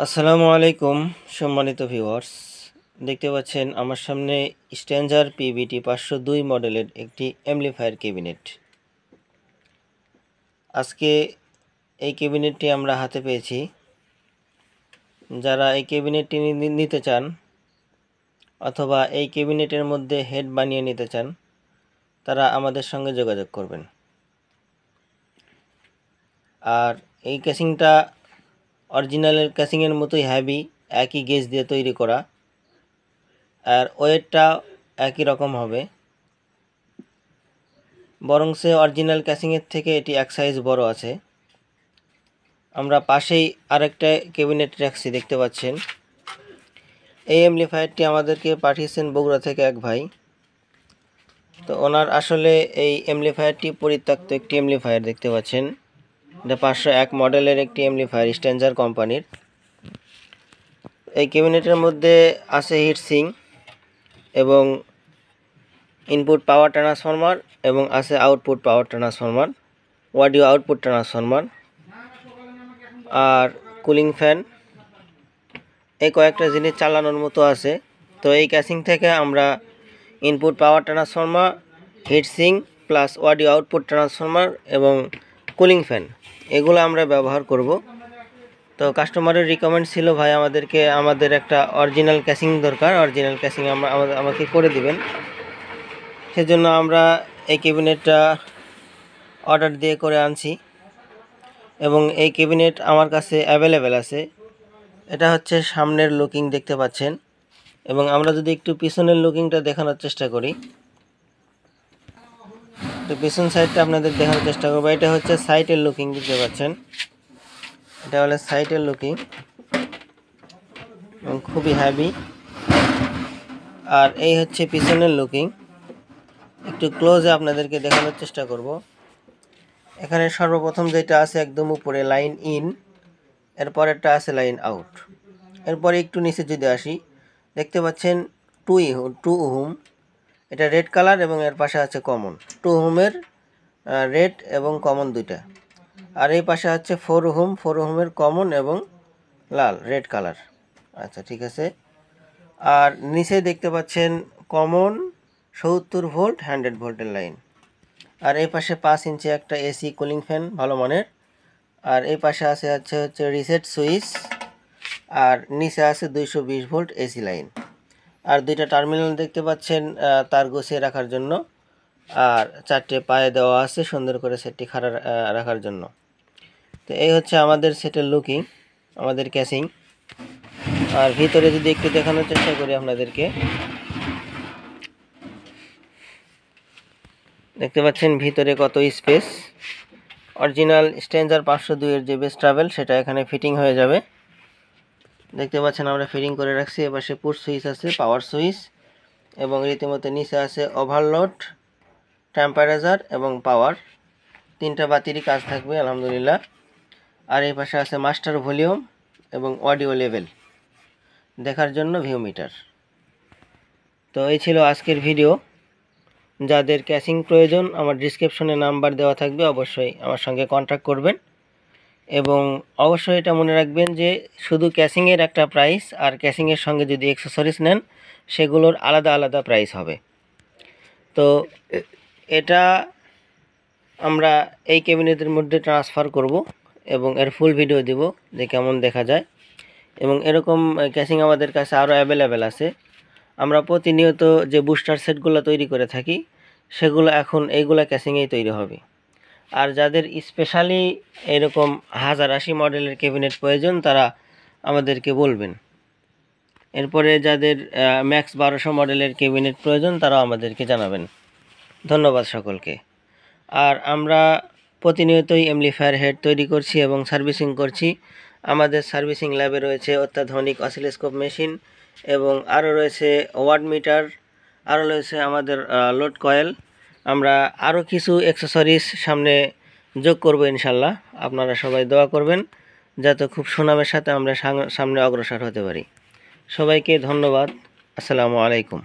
আসসালামু আলাইকুম সম্মানিত ভিউয়ার্স, দেখতে পাচ্ছেন আমার সামনে স্ট্যাঞ্জার পিবিটি 502 মডেলের একটি অ্যাম্পলিফায়ার ক্যাবিনেট। আজকে এই ক্যাবিনেটটি আমরা হাতে পেয়েছি। যারা এই ক্যাবিনেটটি নিতে চান অথবা এই ক্যাবিনেটের মধ্যে হেড বানিয়ে নিতে চান, তারা আমাদের সঙ্গে যোগাযোগ করবেন। আর এই ক্যাসিংটা অরিজিনালের ক্যাসিংয়ের মতোই হ্যাভি, একই গেজ দিয়ে তৈরি করা, আর ওয়েটটা একই রকম হবে, বরং সে অরিজিনাল ক্যাসিংয়ের থেকে এটি এক সাইজ বড় আছে। আমরা পাশেই আরেকটা ক্যাবিনেট রাখছি, দেখতে পাচ্ছেন। এই অ্যাম্পলিফায়ারটি আমাদেরকে পাঠিয়েছেন বগুড়া থেকে এক ভাই। তো ওনার আসলে এই অ্যাম্পলিফায়ারটি পরিত্যক্ত একটি অ্যাম্পলিফায়ার, দেখতে পাচ্ছেন। এটা 501 মডেলের একটি অ্যাম্পলিফায়ার, স্ট্যাঞ্জার কোম্পানির। এই ক্যাবিনেটের মধ্যে আছে হিটসিং এবং ইনপুট পাওয়ার ট্রান্সফরমার এবং আছে output power transformer, audio output transformer আর কুলিং ফ্যান। এই কয়েকটা জিনিস চালানোর মতো আছে। তো এই ক্যাসিং থেকে আমরা input power transformer, heat sink plus audio output transformer এবং কুলিং ফ্যান এগুলো আমরা ব্যবহার করব। তো কাস্টমারের রিকমেন্ড ছিল, ভাই আমাদের একটা অরিজিনাল ক্যাসিং দরকার, অরিজিনাল ক্যাসিং আমাকে করে দিবেন। সেজন্য আমরা এই ক্যাবিনেটটা অর্ডার দিয়ে করে আনছি এবং এই ক্যাবিনেট আমার কাছে অ্যাভেলেবেল আছে। এটা হচ্ছে সামনের লুকিং, দেখতে পাচ্ছেন। এবং আমরা যদি একটু পিছনের লুকিংটা দেখানোর চেষ্টা করি, তো পিছন সাইডটা আপনাদের দেখানোর চেষ্টা করবো। এটা হচ্ছে সাইডের লুকিং, দেখতে পাচ্ছেন। এটা হলো সাইডের লুকিং এবং খুবই হ্যাভি। আর এই হচ্ছে পিছনের লুকিং। একটু ক্লোজে আপনাদেরকে দেখানোর চেষ্টা করব। এখানে সর্বপ্রথম যেটা আছে একদম উপরে লাইন ইন, এরপরেরটা আছে লাইন আউট। এরপরে একটু নিচে যদি আসি, দেখতে পাচ্ছেন 2 ওহম, এটা রেড কালার এবং এর পাশে আছে কমন। 2 ওহমের রেড এবং কমন দুইটা। আর এই পাশে আছে 4 ওহম, 4 ওহমের কমন এবং লাল রেড কালার। আচ্ছা, ঠিক আছে। আর নিচে দেখতে পাচ্ছেন কমন 70 ভোল্ট 100 ভোল্টের লাইন। আর এই পাশে 5 ইঞ্চি একটা এসি কুলিং ফ্যান ভালো মানের। আর এই পাশে হচ্ছে রিসেট সুইচ। আর নিচে আছে 220 ভোল্ট এসি লাইন। আর দুইটা টার্মিনাল দেখতে পাচ্ছেন তার গুছিয়ে রাখার জন্য। আর 4টে পায়ে দেওয়া আছে সুন্দর করে সেটটি খাড়া রাখার জন্য। তো এই হচ্ছে আমাদের সেটের লুকিং, আমাদের ক্যাসিং। আর ভিতরে যদি একটু দেখানোর চেষ্টা করি আপনাদেরকে, দেখতে পাচ্ছেন ভিতরে কত স্পেস। অরিজিনাল স্ট্যাঞ্জার 502 এর যে বেস ট্রাভেল সেটা এখানে ফিটিং হয়ে যাবে। দেখতে পাচ্ছেন আমরা ফিটিং করে রাখছি। এপাশে পুশ সুইচ আছে, পাওয়ার সুইচ, এবং রীতিমতো নিচে আছে ওভারলোড, টেম্পারেচার এবং পাওয়ার। 3টা বাতিরই কাজ থাকবে আলহামদুলিল্লাহ। আর এই পাশে আছে মাস্টার ভলিউম এবং অডিও লেভেল দেখার জন্য ভিউ মিটার। তো এই ছিল আজকের ভিডিও। যাদের ক্যাসিং প্রয়োজন, আমার ডিসক্রিপশনে নাম্বার দেওয়া থাকবে, অবশ্যই আমার সঙ্গে কন্ট্যাক্ট করবেন। এবং অবশ্যই এটা মনে রাখবেন যে শুধু ক্যাসিংয়ের একটা প্রাইস, আর ক্যাসিংয়ের সঙ্গে যদি অ্যাক্সেসরিজ নেন সেগুলোর আলাদা আলাদা প্রাইস হবে। তো এটা আমরা এই ক্যাবিনেটের মধ্যে ট্রান্সফার করব এবং এর ফুল ভিডিও দেব যে কেমন দেখা যায়। এবং এরকম ক্যাসিং আমাদের কাছে আরও অ্যাভেলেবেল আছে। আমরা প্রতিনিয়ত যে বুস্টার সেটগুলো তৈরি করে থাকি সেগুলো এখন এইগুলা ক্যাসিংয়েই তৈরি হবে। আর যাদের স্পেশালি এরকম 1080 মডেলের ক্যাবিনেট প্রয়োজন তারা আমাদেরকে বলবেন। এরপরে যাদের ম্যাক্স 1200 মডেলের ক্যাবিনেট প্রয়োজন তারাও আমাদেরকে জানাবেন। ধন্যবাদ সকলকে। আর আমরা প্রতিনিয়তই অ্যাম্পলিফায়ার হেড তৈরি করছি এবং সার্ভিসিং করছি। আমাদের সার্ভিসিং ল্যাবে রয়েছে অত্যাধুনিক অসিলোস্কোপ মেশিন এবং আরও রয়েছে ওয়াট মিটার, আরও রয়েছে আমাদের লোড কয়েল। আমরা আরও কিছু অ্যাক্সেসরিজ সামনে যোগ করব ইনশাল্লাহ। আপনারা সবাই দোয়া করবেন যাতে খুব সুনামের সাথে আমরা সামনে অগ্রসর হতে পারি। সবাইকে ধন্যবাদ। আসসালামু আলাইকুম।